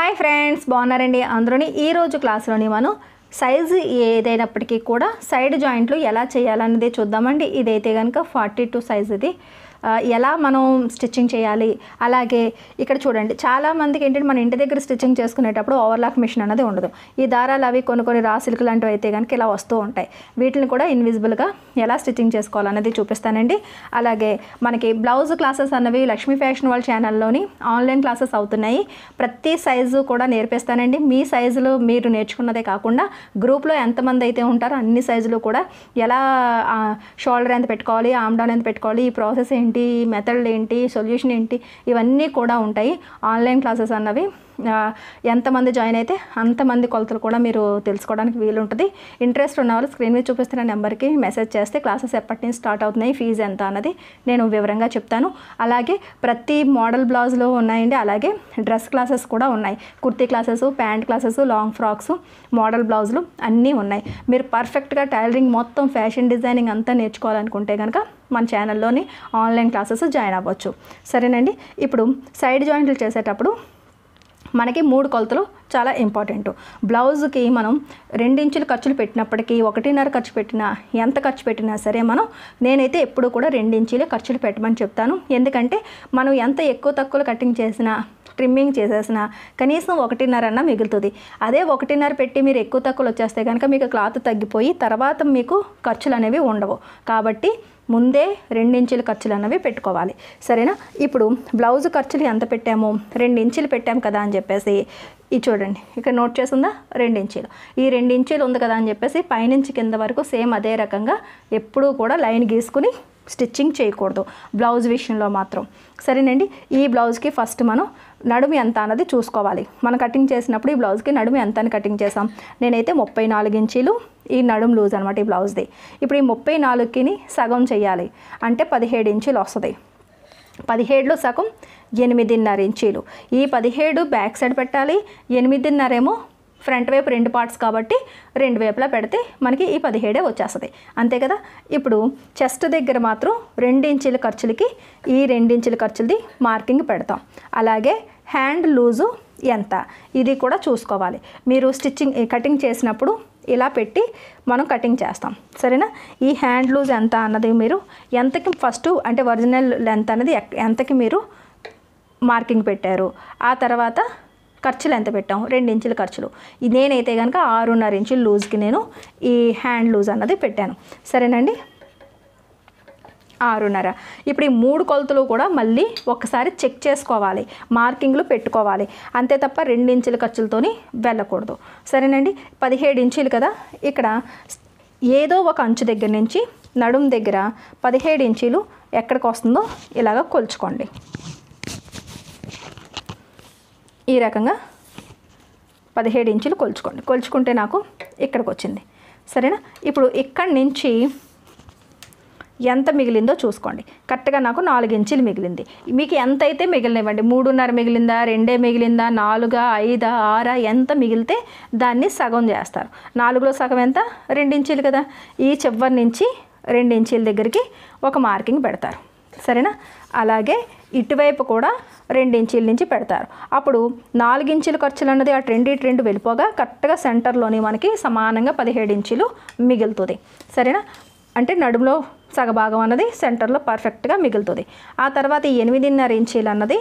Hi friends, బాగున్నారండి అందరూని. ఈరోజు క్లాస్లోని మనం సైజు ఏదైనప్పటికీ కూడా సైడ్ జాయింట్లు ఎలా చేయాలనేది చూద్దామండి. ఇదైతే కనుక 42 సైజ్. ఇది ఎలా మనం స్టిచ్చింగ్ చేయాలి, అలాగే ఇక్కడ చూడండి చాలామందికి ఏంటంటే మన ఇంటి దగ్గర స్టిచ్చింగ్ చేసుకునేటప్పుడు ఓవర్లాక్ మిషన్ అనేది ఉండదు. ఈ దారాలు అవి కొన్ని రా సిల్క్ లాంటివి అయితే కనుక ఇలా వస్తూ ఉంటాయి. వీటిని కూడా ఇన్విజిబుల్గా ఎలా స్టిచ్చింగ్ చేసుకోవాలనేది చూపిస్తానండి. అలాగే మనకి బ్లౌజ్ క్లాసెస్ అన్నవి లక్ష్మీ ఫ్యాషన్ వాళ్ళ ఛానల్లోని ఆన్లైన్ క్లాసెస్ అవుతున్నాయి. ప్రతి సైజు కూడా నేర్పిస్తానండి. మీ సైజులు మీరు నేర్చుకున్నదే కాకుండా గ్రూప్లో ఎంతమంది అయితే ఉంటారో అన్ని సైజులు కూడా ఎలా షోల్డర్ ఎంత పెట్టుకోవాలి, ఆర్మ్ డౌన్ ఎంత పెట్టుకోవాలి, ఈ ప్రాసెస్ ఏంటి, మెథడ్ ఏంటి, సొల్యూషన్ ఏంటి, ఇవన్నీ కూడా ఉంటాయి. ఆన్లైన్ క్లాసెస్ అన్నవి ఎంతమంది జాయిన్ అయితే అంతమంది కొలతలు కూడా మీరు తెలుసుకోవడానికి వీలుంటుంది. ఇంట్రెస్ట్ ఉన్న వాళ్ళు స్క్రీన్ మీద చూపిస్తున్న నెంబర్కి మెసేజ్ చేస్తే క్లాసెస్ ఎప్పటి నుంచి స్టార్ట్ అవుతున్నాయి, ఫీజు ఎంత అన్నది నేను వివరంగా చెప్తాను. అలాగే ప్రతి మోడల్ బ్లౌజ్లో ఉన్నాయండి. అలాగే డ్రెస్ క్లాసెస్ కూడా ఉన్నాయి. Kurti classes, pant classes, long frocks, model బ్లౌజులు అన్నీ ఉన్నాయి. మీరు పర్ఫెక్ట్గా టైలరింగ్ మొత్తం ఫ్యాషన్ డిజైనింగ్ అంతా నేర్చుకోవాలనుకుంటే కనుక మన ఛానల్లోని ఆన్లైన్ క్లాసెస్ జాయిన్ అవ్వచ్చు. సరేనండి. ఇప్పుడు సైడ్ జాయింట్లు చేసేటప్పుడు మనకి 3 కొలతలు చాలా ఇంపార్టెంట్. బ్లౌజ్కి మనం 2 ఇంచులు ఖర్చులు పెట్టినప్పటికీ 1.5 ఖర్చు పెట్టినా, ఎంత ఖర్చు పెట్టినా సరే నేనైతే ఎప్పుడు కూడా 2 ఇంచులే ఖర్చులు పెట్టమని చెప్తాను. ఎందుకంటే మనం ఎంత ఎక్కువ తక్కువ కటింగ్ చేసినా, ట్రిమ్మింగ్ చేసేసినా కనీసం 1.5 అన్న మిగులుతుంది. అదే 1.5 పెట్టి మీరు ఎక్కువ తక్కువలు వచ్చేస్తే కనుక మీకు క్లాత్ తగ్గిపోయి తర్వాత మీకు ఖర్చులు అనేవి ఉండవు. కాబట్టి ముందే 2 ఇంచుల ఖర్చులు అన్నవి పెట్టుకోవాలి. సరేనా. ఇప్పుడు బ్లౌజ్ ఖర్చులు ఎంత పెట్టాము, 2 ఇంచులు పెట్టాము కదా అని చెప్పేసి ఇది చూడండి ఇక్కడ నోట్ చేస్తుందా, 2 ఇంచులు. ఈ 2 ఇంచులు ఉంది కదా అని చెప్పేసి పైనుంచి కింద వరకు సేమ్ అదే రకంగా ఎప్పుడూ కూడా లైన్ గీసుకుని స్టిచ్చింగ్ చేయకూడదు బ్లౌజ్ విషయంలో మాత్రం. సరేనండి. ఈ బ్లౌజ్కి ఫస్ట్ మనం నడుము ఎంత అన్నది చూసుకోవాలి. మనం కటింగ్ చేసినప్పుడు ఈ బ్లౌజ్కి నడుము ఎంత అని కటింగ్ చేసాం. నేనైతే 34 ఇంచీలు ఈ నడుము లూజ్ అనమాట ఈ బ్లౌజ్ది. ఇప్పుడు ఈ 34కి సగం చేయాలి అంటే 17 ఇంచులు వస్తుంది. 17లో సగం 8.5 ఇంచీలు. ఈ 17 బ్యాక్ సైడ్ పెట్టాలి, 8.5 ఏమో ఫ్రంట్ వైపు 2 పార్ట్స్ కాబట్టి 2 వైపులా పెడితే మనకి ఈ 17 వచ్చేస్తుంది. అంతే కదా. ఇప్పుడు చెస్ట్ దగ్గర మాత్రం 2 ఇంచుల ఖర్చులకి ఈ 2 ఇంచుల ఖర్చులది మార్కింగ్ పెడతాం. అలాగే హ్యాండ్ లూజు ఎంత ఇది కూడా చూసుకోవాలి. మీరు స్టిచ్చింగ్ కటింగ్ చేసినప్పుడు ఇలా పెట్టి మనం కటింగ్ చేస్తాం. సరేనా. ఈ హ్యాండ్ లూజ్ ఎంత అన్నది మీరు ఎంతకి ఫస్ట్ అంటే ఒరిజినల్ లెంత్ అనేది ఎంతకి మీరు మార్కింగ్ పెట్టారు, ఆ తర్వాత ఖర్చులు ఎంత పెట్టాం, 2 ఇంచుల ఖర్చులు. నేనైతే కనుక 6.5 ఇంచుల లూజ్కి నేను ఈ హ్యాండ్ లూజ్ అన్నది పెట్టాను. సరేనండి. 6.5. ఇప్పుడు ఈ 3 కొలతలు కూడా మళ్ళీ ఒకసారి చెక్ చేసుకోవాలి, మార్కింగ్లు పెట్టుకోవాలి. అంతే తప్ప 2 ఇంచుల ఖర్చులతోని వెళ్ళకూడదు. సరేనండి. 17 ఇంచులు కదా. ఇక్కడ ఏదో ఒక అంచు దగ్గర నుంచి నడుము దగ్గర 17 ఇంచులు ఎక్కడికి వస్తుందో ఇలాగ కొలుచుకోండి. ఈ రకంగా 17 ఇంచులు కొలుచుకుంటే నాకు ఇక్కడికి వచ్చింది. సరేనా. ఇప్పుడు ఇక్కడి నుంచి ఎంత మిగిలిందో చూసుకోండి. కరెక్ట్గా నాకు 4 ఇంచులు మిగిలింది. మీకు ఎంత అయితే మిగిలినవ్వండి, 3.5 మిగిలిందా, 2 మిగిలిందా, 4, 5, 6 ఎంత మిగిలితే దాన్ని సగం చేస్తారు. 4లో సగం ఎంత, 2 ఇంచులు కదా. ఈ చివరి నుంచి 2 ఇంచుల దగ్గరికి ఒక మార్కింగ్ పెడతారు. సరేనా. అలాగే ఇటువైపు కూడా 2 ఇంచుల నుంచి పెడతారు. అప్పుడు 4 ఇంచుల ఖర్చులు అన్నది అటు 2 వెళ్ళిపోగా కరెక్ట్గా సెంటర్లోని మనకి సమానంగా 17 ఇంచులు మిగులుతుంది. సరేనా. అంటే నడుములో సగభాగం అన్నది సెంటర్లో పర్ఫెక్ట్గా మిగులుతుంది. ఆ తర్వాత 8.5 ఇంచీలు అన్నది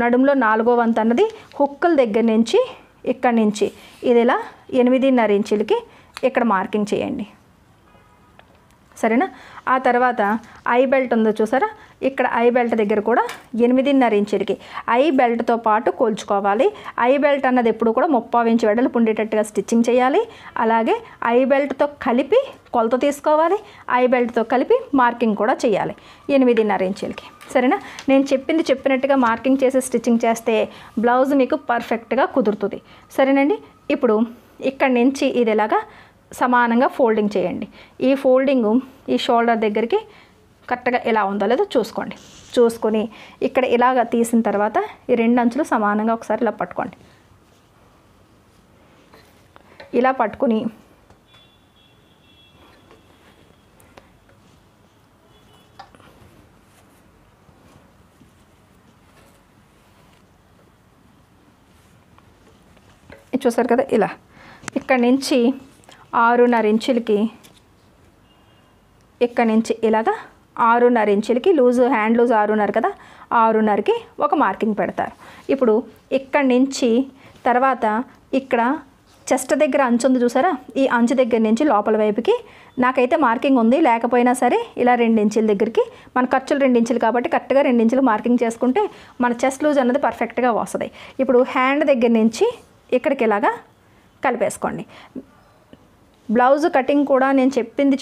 నడుములో 4వ వంతు అన్నది హుక్కుల దగ్గర నుంచి ఇక్కడి నుంచి ఇది ఇలా 8.5 ఇంచులకి ఇక్కడ మార్కింగ్ చేయండి. సరేనా. ఆ తర్వాత ఐ బెల్ట్ ఉందో చూసారా, ఇక్కడ ఐ బెల్ట్ దగ్గర కూడా 8.5 ఇంచులకి ఐ బెల్ట్తో పాటు కొలుచుకోవాలి. ఐ బెల్ట్ అన్నది ఎప్పుడు కూడా 30 ఇంచు వెడల్పు ఉండేటట్టుగా స్టిచ్చింగ్ చేయాలి. అలాగే ఐ బెల్ట్తో కలిపి కొలత తీసుకోవాలి, ఐ బెల్ట్తో కలిపి మార్కింగ్ కూడా చేయాలి 8.5 ఇంచులకి. సరేనా. నేను చెప్పినట్టుగా మార్కింగ్ చేసి స్టిచ్చింగ్ చేస్తే బ్లౌజ్ మీకు పర్ఫెక్ట్గా కుదురుతుంది. సరేనండి. ఇప్పుడు ఇక్కడి నుంచి ఇది ఇలాగా సమానంగా ఫోల్డింగ్ చేయండి. ఈ ఫోల్డింగు ఈ షోల్డర్ దగ్గరికి కరెక్ట్గా ఎలా ఉందో లేదో చూసుకోండి. చూసుకొని ఇక్కడ ఇలాగ తీసిన తర్వాత ఈ 2 అంచులు సమానంగా ఒకసారి ఇలా పట్టుకోండి. ఇలా పట్టుకుని చూసారు కదా ఇలా ఇక్కడ నుంచి 6.5 ఇంచులకి ఇక్కడ నుంచి ఇలాగా 6.5 ఇంచులకి లూజు హ్యాండ్ లూజ్ 6.5 కదా 6.5కి ఒక మార్కింగ్ పెడతారు. ఇప్పుడు ఇక్కడ నుంచి తర్వాత ఇక్కడ చెస్ట్ దగ్గర అంచు ఉంది చూసారా, ఈ అంచు దగ్గర నుంచి లోపల వైపుకి నాకైతే మార్కింగ్ ఉంది, లేకపోయినా సరే ఇలా 2 ఇంచుల దగ్గరికి మన ఖర్చులు 2 ఇంచులు కాబట్టి కరెక్ట్గా 2 ఇంచులు మార్కింగ్ చేసుకుంటే మన చెస్ట్ లూజ్ అన్నది పర్ఫెక్ట్గా వస్తుంది. ఇప్పుడు హ్యాండ్ దగ్గర నుంచి ఇక్కడికి ఇలాగా కలిపేసుకోండి. బ్లౌజ్ కటింగ్ కూడా నేను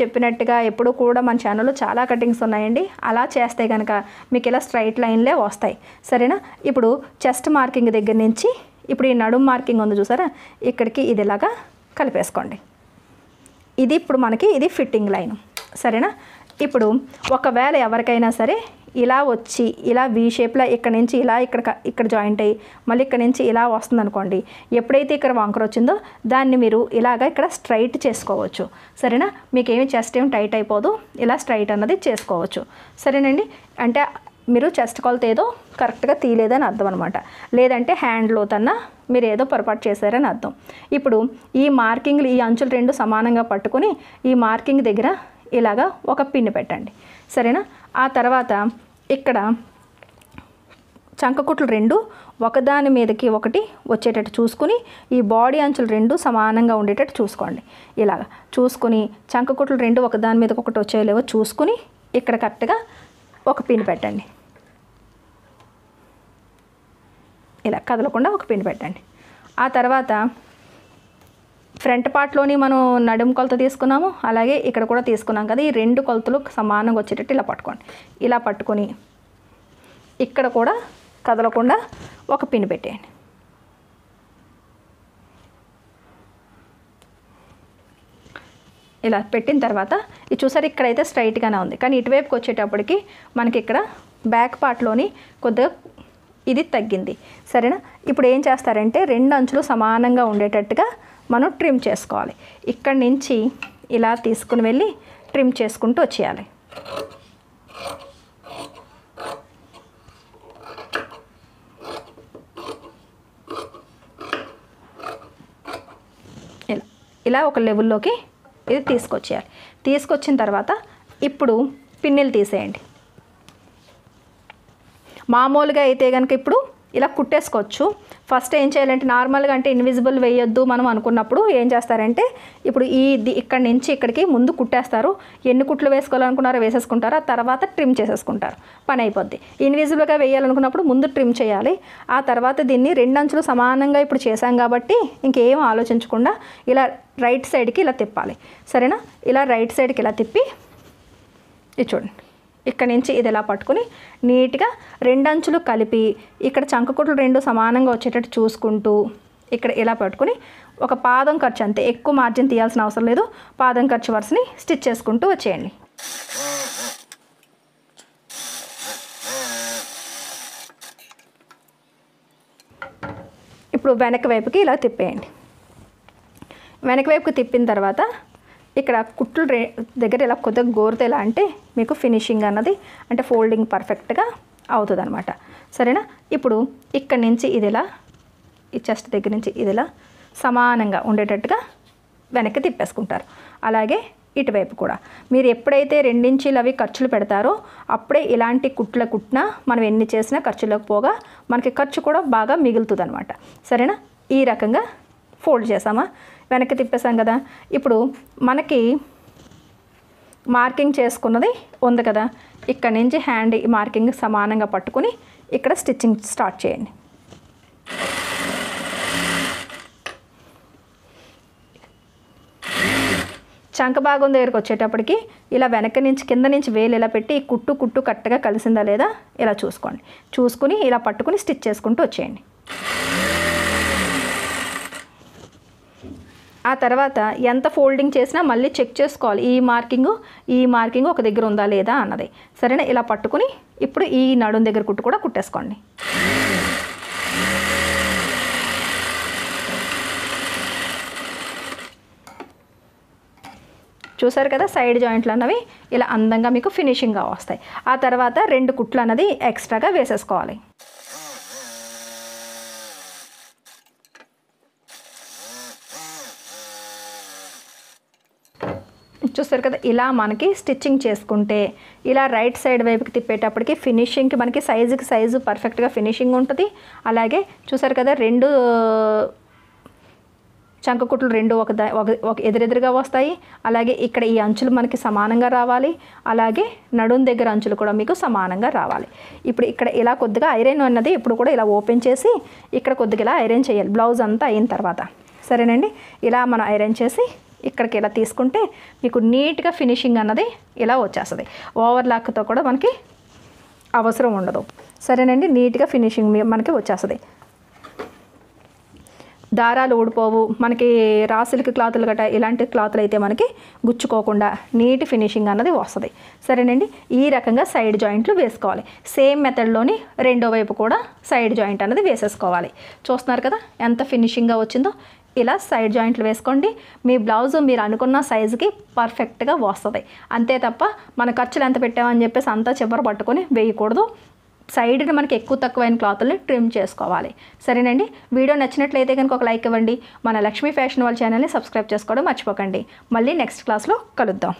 చెప్పినట్టుగా ఎప్పుడు కూడా మన ఛానల్లో చాలా కటింగ్స్ ఉన్నాయండి. అలా చేస్తే కనుక మీకు ఇలా స్ట్రైట్ లైన్లే వస్తాయి. సరేనా? ఇప్పుడు చెస్ట్ మార్కింగ్ దగ్గర నుంచి ఇప్పుడు ఈ నడుము మార్కింగ్ ఉంది చూసారా, ఇక్కడికి ఇది ఇలాగా కలిపేసుకోండి. ఇది ఇప్పుడు మనకి ఇది ఫిట్టింగ్ లైన్. సరేనా? ఇప్పుడు ఒకవేళ ఎవరికైనా సరే ఇలా వచ్చి ఇలా వీ షేప్లో ఇక్కడ నుంచి ఇలా ఇక్కడ జాయింట్ అయ్యి మళ్ళీ ఇక్కడ నుంచి ఇలా వస్తుంది అనుకోండి, ఎప్పుడైతే ఇక్కడ వంకర వచ్చిందో దాన్ని మీరు ఇలాగ ఇక్కడ స్ట్రైట్ చేసుకోవచ్చు. సరేనా? మీకు ఏమి చెస్ట్ ఏమి టైట్ అయిపోదు, ఇలా స్ట్రైట్ అన్నది చేసుకోవచ్చు. సరేనండి? అంటే మీరు చెస్ట్ కొలత ఏదో కరెక్ట్గా తీయలేదని అర్థం అనమాట, లేదంటే హ్యాండ్ లోతన్నా మీరు ఏదో పొరపాటు చేశారని అర్థం. ఇప్పుడు ఈ మార్కింగ్లు ఈ అంచులు 2 సమానంగా పట్టుకొని ఈ మార్కింగ్ దగ్గర ఇలాగా ఒక పిన్ పెట్టండి. సరేనా? ఆ తర్వాత ఇక్కడ చంకకుట్లు 2 ఒకదాని మీదకి ఒకటి వచ్చేటట్టు చూసుకుని ఈ బాడీ అంచులు 2 సమానంగా ఉండేటట్టు చూసుకోండి. ఇలాగా చూసుకుని చంకకుట్లు 2 ఒకదాని మీదకి ఒకటి వచ్చేలేవో చూసుకుని ఇక్కడ కరెక్ట్గా ఒక పిన్ పెట్టండి. ఇలా కదలకుండా ఒక పిన్ పెట్టండి. ఆ తర్వాత ఫ్రంట్ పార్ట్లోని మనం నడుము కొలత తీసుకున్నాము, అలాగే ఇక్కడ కూడా తీసుకున్నాం కదా, ఈ 2 కొలతలు సమానంగా వచ్చేటట్టు ఇలా పట్టుకోండి. ఇలా పట్టుకొని ఇక్కడ కూడా కదలకుండా ఒక పిన్ పెట్టేయండి. ఇలా పెట్టిన తర్వాత ఇది చూసారు, ఇక్కడైతే స్ట్రైట్గానే ఉంది, కానీ ఇటువైపుకి వచ్చేటప్పటికి మనకి ఇక్కడ బ్యాక్ పార్ట్లోని కొద్దిగా ఇది తగ్గింది. సరేనా? ఇప్పుడు ఏం చేస్తారంటే 2 అంచులు సమానంగా ఉండేటట్టుగా మనం ట్రిమ్ చేసుకోవాలి. ఇక్కడి నుంచి ఇలా తీసుకుని వెళ్ళి ట్రిమ్ చేసుకుంటూ వచ్చేయాలి. ఇలా ఒక లెవెల్లోకి ఇది తీసుకొచ్చేయాలి. తీసుకొచ్చిన తర్వాత ఇప్పుడు పిన్నులు తీసేయండి. మామూలుగా అయితే కనుక ఇప్పుడు ఇలా కుట్టేసుకోవచ్చు. ఫస్ట్ ఏం చేయాలంటే నార్మల్గా అంటే ఇన్విజిబుల్ వేయొద్దు మనం అనుకున్నప్పుడు ఏం చేస్తారంటే ఇప్పుడు ఇక్కడి నుంచి ఇక్కడికి ముందు కుట్టేస్తారు. ఎన్ని కుట్లు వేసుకోవాలనుకున్నారో వేసేసుకుంటారు, ఆ తర్వాత ట్రిమ్ చేసేసుకుంటారు, పని అయిపోద్ది. ఇన్విజిబుల్గా వేయాలనుకున్నప్పుడు ముందు ట్రిమ్ చేయాలి. ఆ తర్వాత దీన్ని 2 అంచులు సమానంగా ఇప్పుడు చేశాం కాబట్టి ఇంకేం ఆలోచించకుండా ఇలా రైట్ సైడ్కి ఇలా తిప్పాలి. సరేనా? ఇలా రైట్ సైడ్కి ఇలా తిప్పి ఇది చూడండి, ఇక్కడ నుంచి ఇది ఇలా పట్టుకుని నీట్గా 2 అంచులు కలిపి ఇక్కడ చంకకుట్లు 2 సమానంగా వచ్చేటట్టు చూసుకుంటూ ఇక్కడ ఇలా పట్టుకుని ఒక పాదం ఖర్చు అంతే, ఎక్కువ మార్జిన్ తీయాల్సిన అవసరం లేదు, పాదం ఖర్చు వరుసని స్టిచ్ చేసుకుంటూ వచ్చేయండి. ఇప్పుడు వెనక వైపుకి ఇలా తిప్పేయండి. వెనక వైపుకి తిప్పిన తర్వాత ఇక్కడ కుట్లు దగ్గర ఇలా కొద్దిగా గోరుతో ఎలా అంటే మీకు ఫినిషింగ్ అన్నది అంటే ఫోల్డింగ్ పర్ఫెక్ట్గా అవుతుంది అనమాట. సరేనా? ఇప్పుడు ఇక్కడ నుంచి ఇది ఇలా ఈ చెస్ట్ దగ్గర నుంచి ఇది ఇలా సమానంగా ఉండేటట్టుగా వెనక్కి తిప్పేసుకుంటారు. అలాగే ఇటువైపు కూడా మీరు ఎప్పుడైతే 2 ఇంచీలు అవి ఖర్చులు పెడతారో అప్పుడే ఇలాంటి కుట్టినా మనం ఎన్ని చేసినా ఖర్చులకు పోగా మనకి ఖర్చు కూడా బాగా మిగులుతుంది అనమాట. సరేనా? ఈ రకంగా ఫోల్డ్ చేసామా, వెనక్కి తిప్పేసాం కదా. ఇప్పుడు మనకి మార్కింగ్ చేసుకున్నది ఉంది కదా, ఇక్కడ నుంచి హ్యాండ్ మార్కింగ్ సమానంగా పట్టుకుని ఇక్కడ స్టిచ్చింగ్ స్టార్ట్ చేయండి. చంక భాగం దగ్గరికి వచ్చేటప్పటికి ఇలా వెనక నుంచి కింద నుంచి వేలు ఇలా పెట్టి ఈ కుట్టు కరెక్ట్గా కలిసిందా లేదా ఇలా చూసుకోండి. చూసుకుని ఇలా పట్టుకుని స్టిచ్ చేసుకుంటూ వచ్చేయండి. ఆ తర్వాత ఎంత ఫోల్డింగ్ చేసినా మళ్ళీ చెక్ చేసుకోవాలి, ఈ మార్కింగ్ ఒక దగ్గర ఉందా లేదా అన్నది. సరేనా? ఇలా పట్టుకుని ఇప్పుడు ఈ నడుం దగ్గర కుట్టు కూడా కుట్టేసుకోండి. చూసారు కదా, సైడ్ జాయింట్లు అన్నవి ఇలా అందంగా మీకు ఫినిషింగ్గా వస్తాయి. ఆ తర్వాత 2 కుట్లు అన్నది ఎక్స్ట్రాగా వేసేసుకోవాలి. చూస్తారు కదా, ఇలా మనకి స్టిచ్చింగ్ చేసుకుంటే ఇలా రైట్ సైడ్ వైపుకి తిప్పేటప్పటికి ఫినిషింగ్కి మనకి సైజు పర్ఫెక్ట్గా ఫినిషింగ్ ఉంటుంది. అలాగే చూసారు కదా, 2 చంకకుట్లు 2 ఒక ఎదురెదురుగా వస్తాయి. అలాగే ఇక్కడ ఈ అంచులు మనకి సమానంగా రావాలి. అలాగే నడుం దగ్గర అంచులు కూడా మీకు సమానంగా రావాలి. ఇప్పుడు ఇక్కడ ఇలా కొద్దిగా ఐరన్ అన్నది ఇప్పుడు కూడా ఇలా ఓపెన్ చేసి ఇక్కడ కొద్దిగా ఇలా ఐరన్ చేయాలి బ్లౌజ్ అంతా అయిన తర్వాత. సరేనండి, ఇలా మనం ఐరన్ చేసి ఇక్కడికి ఇలా తీసుకుంటే మీకు నీట్గా ఫినిషింగ్ అన్నది ఇలా వచ్చేస్తుంది. ఓవర్లాక్తో కూడా మనకి అవసరం ఉండదు. సరేనండి, నీట్గా ఫినిషింగ్ మనకి వచ్చేస్తుంది. దారాలు ఊడిపోవు. మనకి రా సిల్క్ క్లాతులు గట్రా ఇలాంటి క్లాతులు అయితే మనకి గుచ్చుకోకుండా నీట్ ఫినిషింగ్ అన్నది వస్తుంది. సరేనండి, ఈ రకంగా సైడ్ జాయింట్లు వేసుకోవాలి. సేమ్ మెథడ్లోని రెండో వైపు కూడా సైడ్ జాయింట్ అన్నది వేసేసుకోవాలి. చూస్తున్నారు కదా ఎంత ఫినిషింగ్గా వచ్చిందో. ఇలా సైడ్ జాయింట్లు వేసుకోండి. మీ బ్లౌజ్ మీరు అనుకున్న సైజుకి పర్ఫెక్ట్గా వస్తుంది. అంతే తప్ప మన ఖర్చులు ఎంత పెట్టామని చెప్పేసి అంతా చివర పట్టుకొని వేయకూడదు. సైడ్ని మనకి ఎక్కువ తక్కువైన క్లాతుల్ని ట్రిమ్ చేసుకోవాలి. సరేనండి, వీడియో నచ్చినట్లయితే కనుక ఒక లైక్ ఇవ్వండి. మన లక్ష్మీ ఫ్యాషన్ వాళ్ళ ఛానల్ని సబ్స్క్రైబ్ చేసుకోవడం మర్చిపోకండి. మళ్ళీ నెక్స్ట్ క్లాస్లో కలుద్దాం.